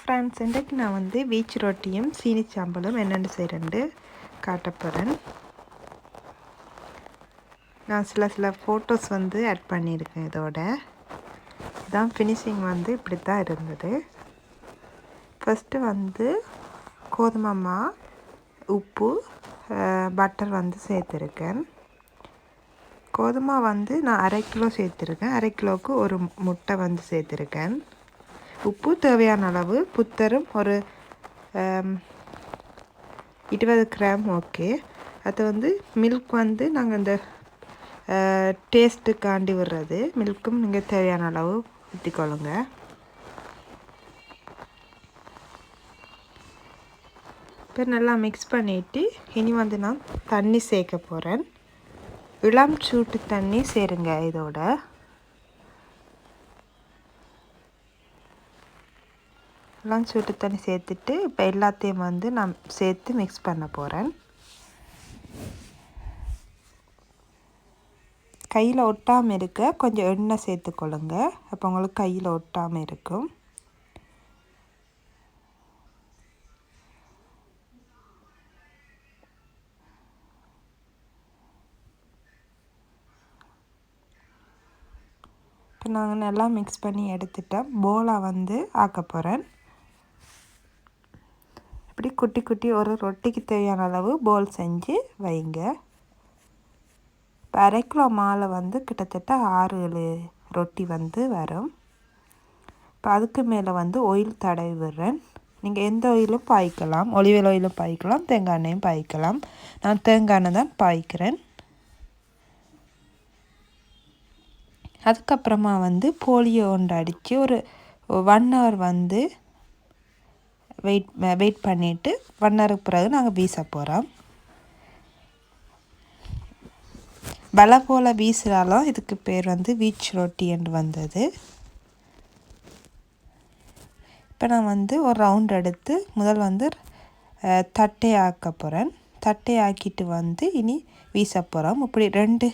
Friends, இன்றைக்கு நான் வந்து வீச்சு ரொட்டியும் சீனி சாம்பலும் என்னென்னு செய்கிறேன்னு காட்ட போகிறேன். நான் சில ஃபோட்டோஸ் வந்து ஆட் பண்ணியிருக்கேன். இதோட இதான் ஃபினிஷிங் வந்து இப்படி தான் இருந்தது. ஃபஸ்ட்டு வந்து கோதுமை மா, உப்பு, பட்டர் வந்து சேர்த்துருக்கேன். கோதுமை வந்து நான் 1/2 கிலோ சேர்த்துருக்கேன். 1/2 கிலோவுக்கு ஒரு முட்டை வந்து சேர்த்துருக்கேன். உப்பு தேவையான அளவு, புத்தரும் ஒரு 20 கிராம் ஓகே. அது வந்து மில்க் வந்து நாங்கள் இந்த டேஸ்ட்டுக்காண்டி விடுறது. மில்க்கும் நீங்கள் தேவையான அளவு ஊற்றிக்கொள்ளுங்க. இப்போ நல்லா மிக்ஸ் பண்ணிவிட்டு இனி வந்து நான் தண்ணி சேர்க்க போகிறேன். இளம் சூட்டு தண்ணி சேருங்க. இதோட இளம் சூட்டு தண்ணி சேர்த்துட்டு இப்போ எல்லாத்தையும் வந்து நான் சேர்த்து மிக்ஸ் பண்ண போகிறேன். கையில் ஒட்டாமல் இருக்க கொஞ்சம் எண்ணெய் சேர்த்துக்கொள்ளுங்க. அப்போ உங்களுக்கு கையில் ஒட்டாமல் இருக்கும். இப்போ நாங்கள் நல்லா மிக்ஸ் பண்ணி எடுத்துட்டோம். போலாக வந்து ஆக்க போகிறேன். இப்படி குட்டி குட்டி ஒரு ரொட்டிக்கு தேவையான அளவு போல் செஞ்சு வைங்க. இப்போ 1/2 கிலோ மாலை வந்து கிட்டத்தட்ட 6-7 ரொட்டி வந்து வரும். இப்போ அதுக்கு மேலே வந்து ஆயில் தடவி விடுறேன். நீங்கள் எந்த ஆயிலும் பாய்க்கலாம். ஒலிவ் ஆயிலும் பாய்க்கலாம், தேங்காய் எண்ணெயும் பாய்க்கலாம். நான் தேங்காய் எண்ணெய் தான் பாய்க்கிறேன். அதுக்கப்புறமா வந்து போலியோ ஒன்று அடித்து ஒரு 1 ஹவர் வந்து வெயிட் பண்ணிவிட்டு 1 ஹவருக்கு பிறகு நாங்கள் வீச போகிறோம். வலை போல் வீசுகிறாலும் இதுக்கு பேர் வந்து வீச்சு ரொட்டி என்று வந்தது. இப்போ நான் வந்து ஒரு ரவுண்ட் எடுத்து முதல் வந்து தட்டை ஆக்க போகிறேன். தட்டை ஆக்கிட்டு வந்து இனி வீச போகிறோம். இப்படி 2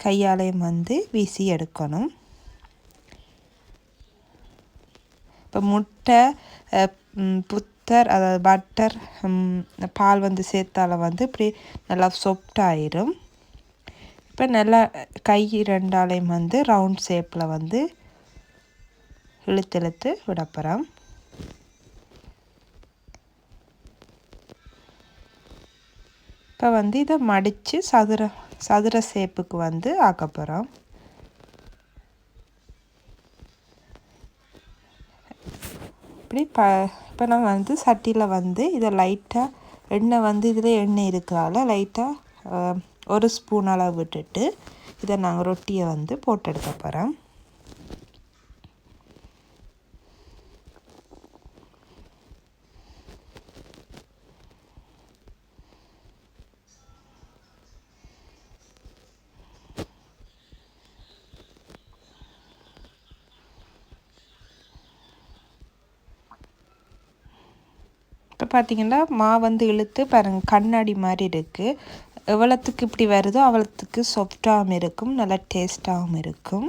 கையாலையும் வந்து வீசி எடுக்கணும். இப்போ முட்டை, புத்தர், அதாவது பட்டர், பால் வந்து சேர்த்தால வந்து இப்படி நல்லா சாஃப்டாயிடும். இப்போ நல்லா கை 2ஆலையும் வந்து ரவுண்ட் ஷேப்பில் வந்து இழுத்து விடப்போகிறோம். இப்போ வந்து இதை மடித்து சதுர ஷேப்புக்கு வந்து ஆக்க போகிறோம். இப்படி இப்போ நான் வந்து சட்டியில் வந்து இதை லைட்டாக எண்ணெய் வந்து இதில் எண்ணெய் இருக்கிறதால லைட்டாக 1 ஸ்பூன் அளவு விட்டுட்டு இதை நாங்கள் ரொட்டியை வந்து போட்டு எடுக்க போகிறோம். இப்போ பார்த்திங்கன்னா மாவு வந்து இழுத்து பாருங்கள், கண்ணாடி மாதிரி இருக்குது. எவ்வளோத்துக்கு இப்படி வருதோ அவ்வளோத்துக்கு சாஃப்டாகவும் இருக்கும், நல்லா டேஸ்ட்டாகவும் இருக்கும்.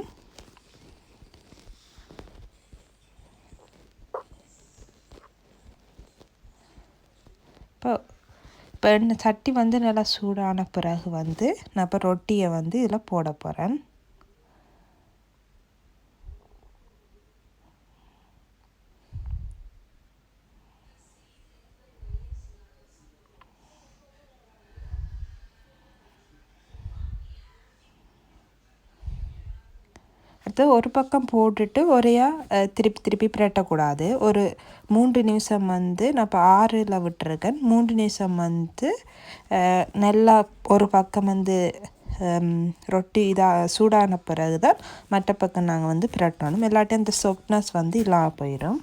இப்போ சட்டி வந்து நல்லா சூடான பிறகு வந்து நான் இப்போ ரொட்டியை வந்து இதில் போட போகிறேன். அடுத்து ஒரு பக்கம் போட்டுட்டு ஒரையாக திருப்பி பிரட்டக்கூடாது. ஒரு 3 நிமிஷம் வந்து நான் இப்போ 6ல் விட்டுருக்கேன். 3 நிமிஷம் வந்து நல்லா ஒரு பக்கம் வந்து ரொட்டி இதாக சூடான பிறகு தான் மற்ற பக்கம் நாங்கள் வந்து பிரட்டணும். இல்லாட்டி அந்த சாஃப்ட்னஸ் வந்து இல்லாமல் போயிடும்.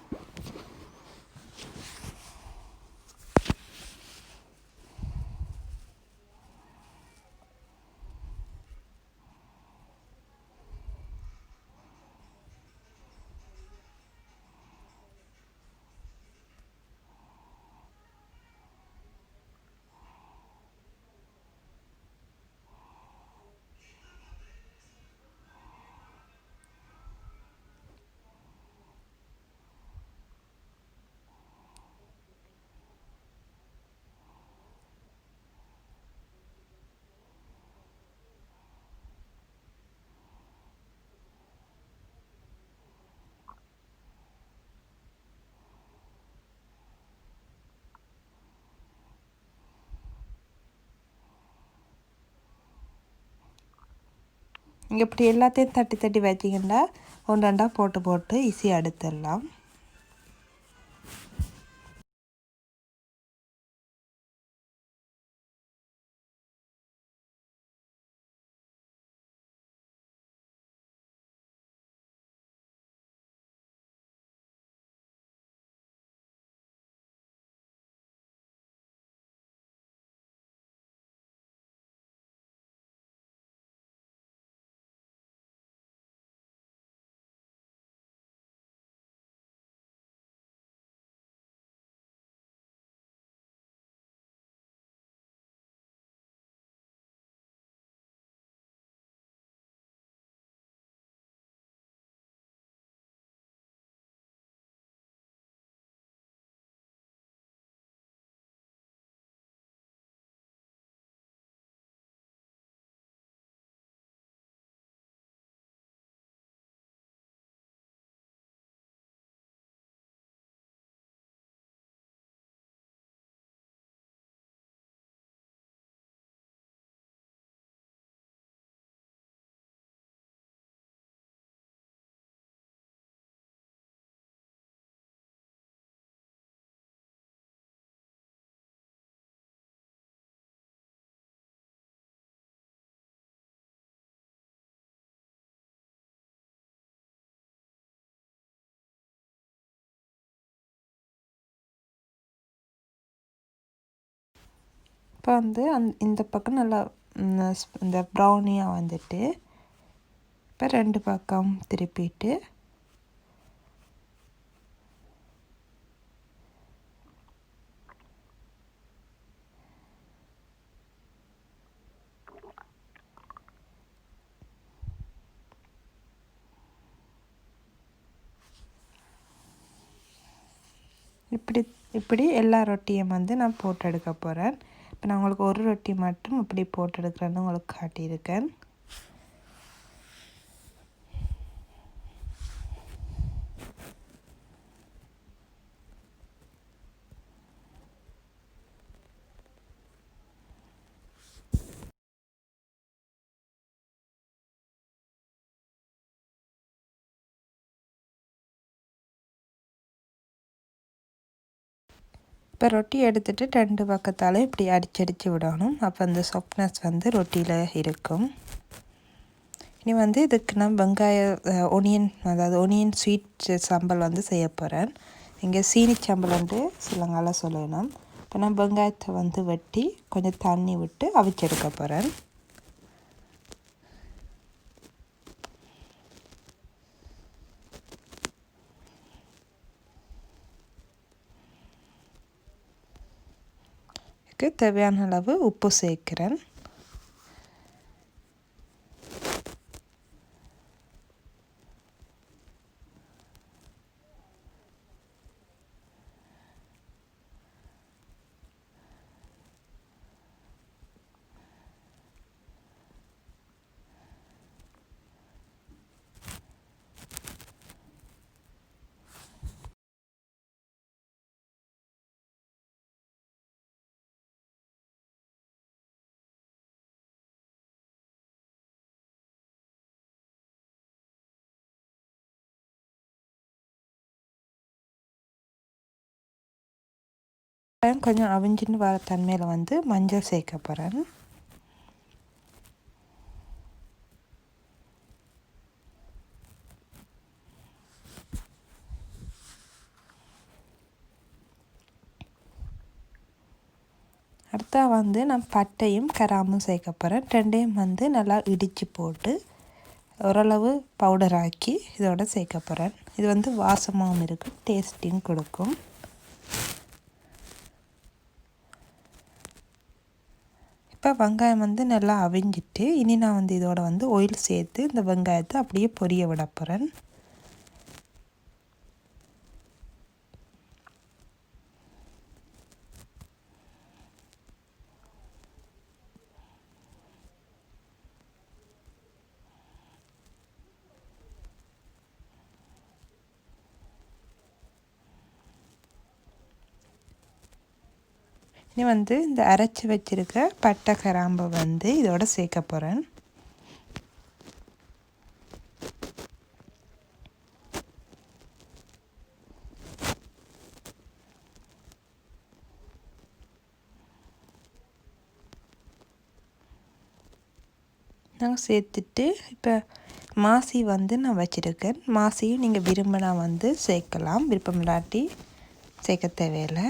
இங்கே இப்படி எல்லாத்தையும் தட்டி தட்டி வச்சிங்கன்னா ஒன்று ரெண்டாக போட்டு போட்டு ஈஸியாக எடுத்துடலாம். இப்போ வந்து இந்த பக்கம் நல்லா இந்த ப்ரௌனியாக வந்துட்டு இப்போ 2 பக்கம் திருப்பிட்டு இப்படி எல்லா ரொட்டியும் வந்து நான் போட்டு எடுக்க போகிறேன். இப்போ நான் உங்களுக்கு ஒரு ரொட்டி மட்டும் இப்படி போட்டு எடுக்கிறேன்னு உங்களுக்கு காட்டியிருக்கேன். இப்போ ரொட்டி எடுத்துகிட்டு 2 பக்கத்தாலும் இப்படி அடித்து விடணும். அப்போ அந்த சாஃப்ட்னஸ் வந்து ரொட்டியில் இருக்கும். இனி வந்து இதுக்கு நான் ஒனியன் ஸ்வீட் சம்பல் வந்து செய்ய போகிறேன். இங்கே சீனி சம்பல் வந்து சிலங்கால சொல்லணும். இப்போ நான் வெங்காயத்தை வந்து வெட்டி கொஞ்சம் தண்ணி விட்டு அவிச்செடுக்க போகிறேன். இதுக்கு தேவையான அளவு உப்பு சேர்க்கிறேன். கொஞ்சம் அவிஞ்சின்னு வர தன்மையில் வந்து மஞ்சள் சேர்க்க போகிறேன். அடுத்தா வந்து நான் பட்டையும் கிராம்பும் சேர்க்க போகிறேன். 2யும் வந்து நல்லா இடித்து போட்டு ஓரளவு பவுடர் ஆக்கி இதோட சேர்க்க போகிறேன். இது வந்து வாசமாகவும் இருக்கும், டேஸ்ட்டையும் கொடுக்கும். இப்போ வெங்காயம் வந்து நல்லா அவிஞ்சிட்டு இனி நான் வந்து இதோட வந்து ஆயில் சேர்த்து இந்த வெங்காயத்தை அப்படியே பொரிய விட போகிறேன். இனி வந்து இந்த அரைச்சி வச்சுருக்க பட்டை கிராம்பை வந்து இதோட சேர்க்க போகிறேன். நாங்கள் சேர்த்துட்டு இப்போ மாசி வந்து நான் வச்சுருக்கேன். மாசியும் நீங்கள் விரும்பினா வந்து சேர்க்கலாம், விருப்பம் இல்லாட்டி சேர்க்க தேவையில்லை.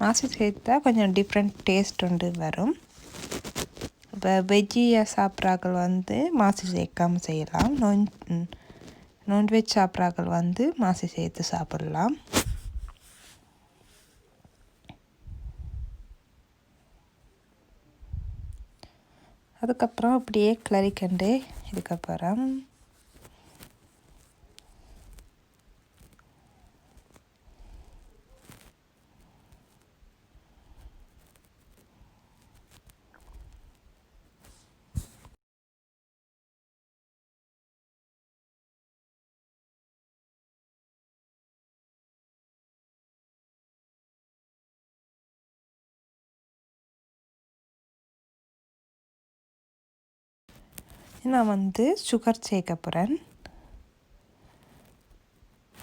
மாசி சேர்த்தா கொஞ்சம் டிஃப்ரெண்ட் டேஸ்ட் ஒன்று வரும். இப்போ வெஜ்ஜியை சாப்பிட்றாக்கள் வந்து மாசி சேர்க்காமல் செய்யலாம். நான்வெஜ் சாப்பிட்றாக்கள் வந்து மாசி சேர்த்து சாப்பிட்லாம். அதுக்கப்புறம் அப்படியே கிளறிக்கண்டு இதுக்கப்புறம் நான் வந்து சுகர் சேர்க்க போகிறேன்.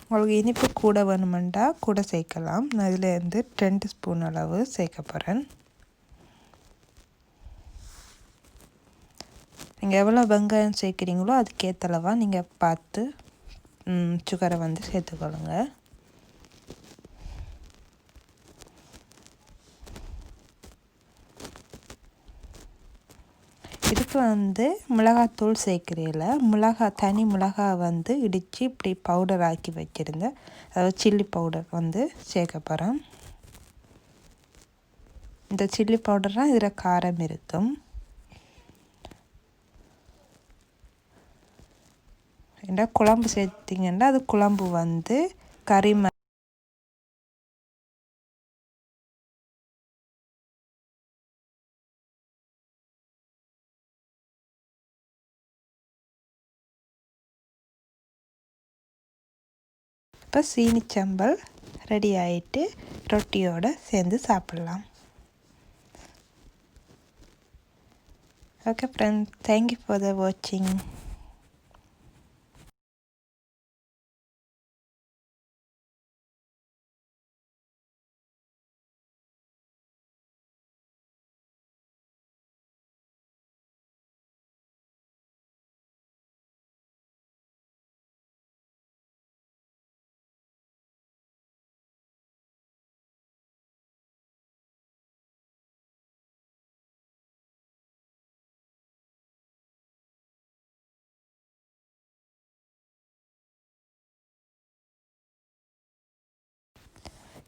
உங்களுக்கு இனிப்பு கூட வேணுமெண்டா கூட சேர்க்கலாம். நான் இதிலேருந்து 2 ஸ்பூன் அளவு சேர்க்க போகிறேன். நீங்கள் எவ்வளோ வெங்காயம் சேர்க்குறீங்களோ அதுக்கேற்றளவாக நீங்கள் பார்த்து சுகரை வந்து சேர்த்துக்கொள்ளுங்க. இதுக்கு வந்து மிளகாத்தூள் சேர்க்குறீங்கள, தனி மிளகா வந்து இடித்து இப்படி பவுடர் ஆக்கி வச்சுருந்தேன். அதாவது சில்லி பவுடர் வந்து சேர்க்க போகிறேன். இந்த சில்லி பவுடர்னால் இதில் காரம் இருக்கும். ஏன்னா குழம்பு சேர்த்திங்கன்னா அது குழம்பு வந்து கறி இப்போ சீனிச்சம்பல் ரெடி ஆகிட்டு ரொட்டியோடு சேர்ந்து சாப்பிட்லாம். Okay friends, thank you for the வாட்சிங்.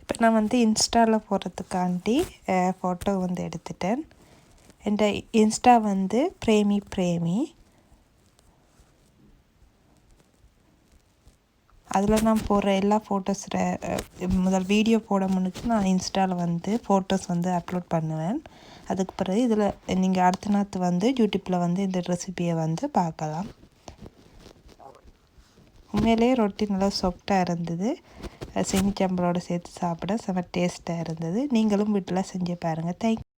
இப்போ நான் வந்து இன்ஸ்டாவில் போடுறதுக்காண்டி ஃபோட்டோ வந்து எடுத்துட்டேன். என் இன்ஸ்டா வந்து பிரேமி. அதில் நான் போடுற எல்லா முதல் வீடியோ போட முன்னுக்கு நான் இன்ஸ்டாவில் வந்து ஃபோட்டோஸ் வந்து அப்லோட் பண்ணுவேன். அதுக்கு பிறகு இதில் நீங்கள் அடுத்த நாள் வந்து யூடியூப்பில் வந்து இந்த ரெசிபியை வந்து பார்க்கலாம். உண்மையிலே ரொட்டி நல்லா சாஃப்டாக இருந்தது. சீனிச்சம்பளோடு சேர்த்து சாப்பிட செம டேஸ்ட்டாக இருந்தது. நீங்களும் வீட்டில் செஞ்சு பாருங்கள். தேங்க்யூ.